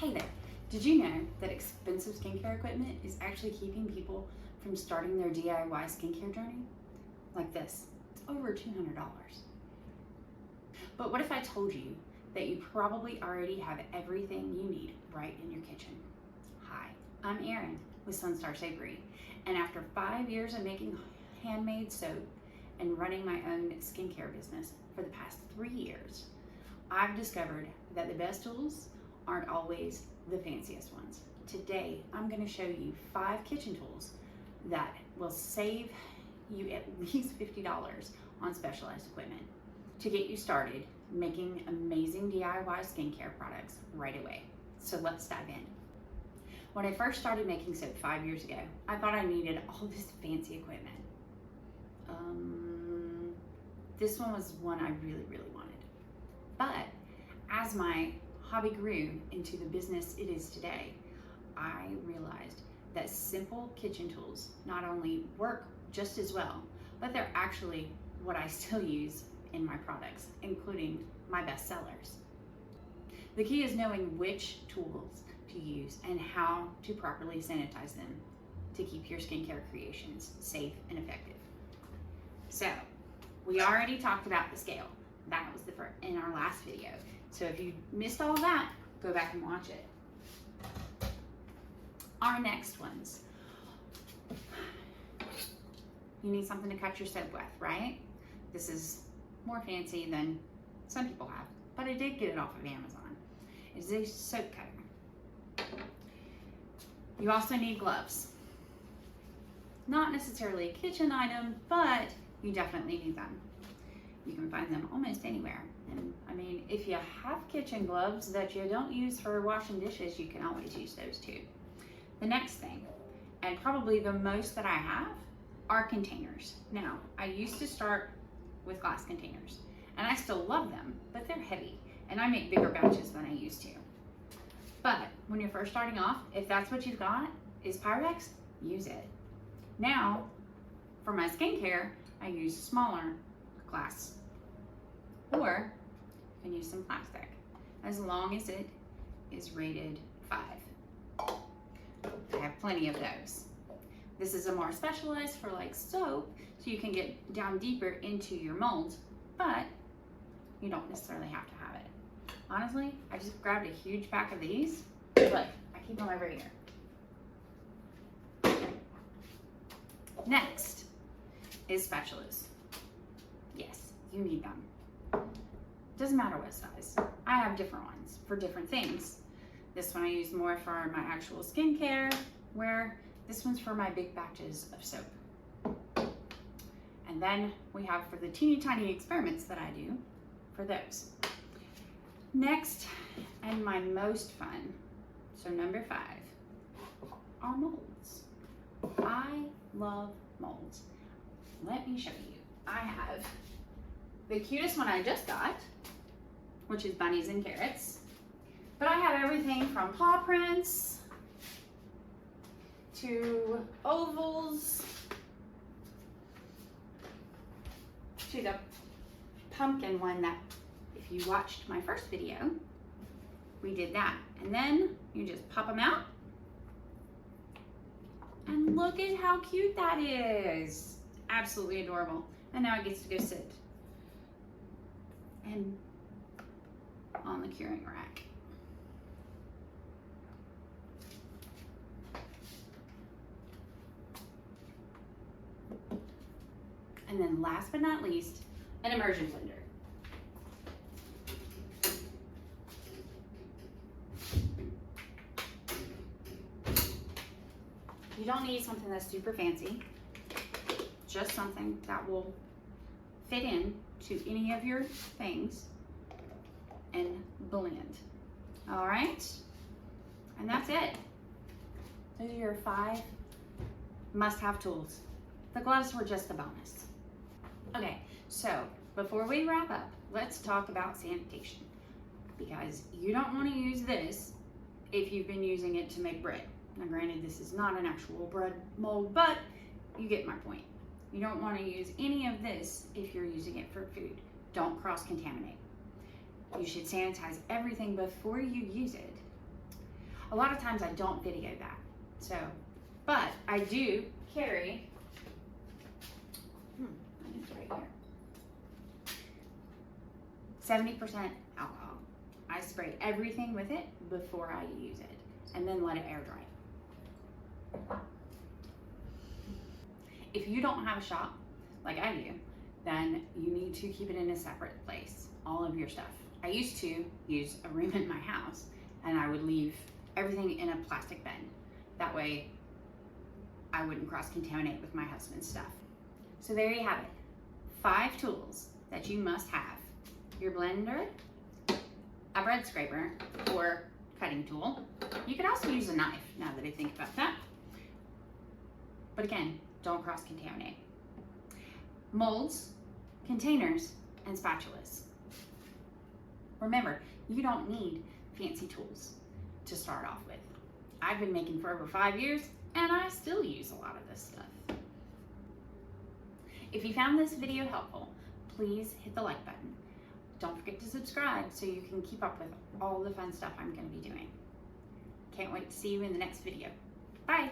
Hey there, did you know that expensive skincare equipment is actually keeping people from starting their DIY skincare journey? Like this, it's over $200. But what if I told you that you probably already have everything you need right in your kitchen? Hi, I'm Erin with Sunstar Savory, and after 5 years of making handmade soap and running my own skincare business for the past 3 years, I've discovered that the best tools aren't always the fanciest ones. Today, I'm going to show you 5 kitchen tools that will save you at least $50 on specialized equipment to get you started making amazing DIY skincare products right away. So let's dive in. When I first started making soap 5 years ago, I thought I needed all this fancy equipment. This one was one I really wanted. But as my hobby grew into the business it is today, I realized that simple kitchen tools not only work just as well, but they're actually what I still use in my products, including my best sellers. The key is knowing which tools to use and how to properly sanitize them to keep your skincare creations safe and effective. So, we already talked about the scale. That was in our last video. So if you missed all of that, go back and watch it. Our next ones. You need something to cut your soap with, right? This is more fancy than some people have, but I did get it off of Amazon. It's a soap cutter. You also need gloves. Not necessarily a kitchen item, but you definitely need them. You can find them almost anywhere. And I mean, if you have kitchen gloves that you don't use for washing dishes, you can always use those too. The next thing, and probably the most that I have, are containers. Now, I used to start with glass containers, and I still love them, but they're heavy, and I make bigger batches than I used to. But when you're first starting off, if that's what you've got, is Pyrex, use it. Now, for my skincare, I use smaller glass, or you can use some plastic, as long as it is rated 5. I have plenty of those. This is a more specialized for like soap, so you can get down deeper into your molds, but you don't necessarily have to have it. Honestly, I just grabbed a huge pack of these. Look, I keep them over here. Next is spatulas. Yes, you need them. Doesn't matter what size. I have different ones for different things. This one I use more for my actual skincare, where this one's for my big batches of soap. And then we have for the teeny tiny experiments that I do for those. Next, and my most fun, so number 5, are molds. I love molds. Let me show you. I have the cutest one I just got, which is bunnies and carrots. But I have everything from paw prints to ovals to the pumpkin one that, if you watched my first video, we did that. And then you just pop them out. And look at how cute that is. Absolutely adorable. And now it gets to go sit and on the curing rack. And then last but not least, an immersion blender. You don't need something that's super fancy, just something that will fit in to any of your things and blend. All right, and that's it. Those are your 5 must-have tools. The gloves were just a bonus. Okay, so before we wrap up, let's talk about sanitation, because you don't want to use this if you've been using it to make bread. Now granted, this is not an actual bread mold, but you get my point. You don't want to use any of this if you're using it for food. Don't cross-contaminate. You should sanitize everything before you use it. A lot of times I don't video that. So, but I do carry, I think it's right here, 70% alcohol. I spray everything with it before I use it and then let it air dry. If you don't have a shop like I do, then you need to keep it in a separate place, all of your stuff. I used to use a room in my house and I would leave everything in a plastic bin. That way I wouldn't cross-contaminate with my husband's stuff. So there you have it. 5 tools that you must have. Your blender, a bread scraper or cutting tool. You could also use a knife now that I think about that. But again, don't cross-contaminate. Molds, containers, and spatulas. Remember, you don't need fancy tools to start off with. I've been making for over 5 years and I still use a lot of this stuff. If you found this video helpful, please hit the like button. Don't forget to subscribe so you can keep up with all the fun stuff I'm going to be doing. Can't wait to see you in the next video. Bye!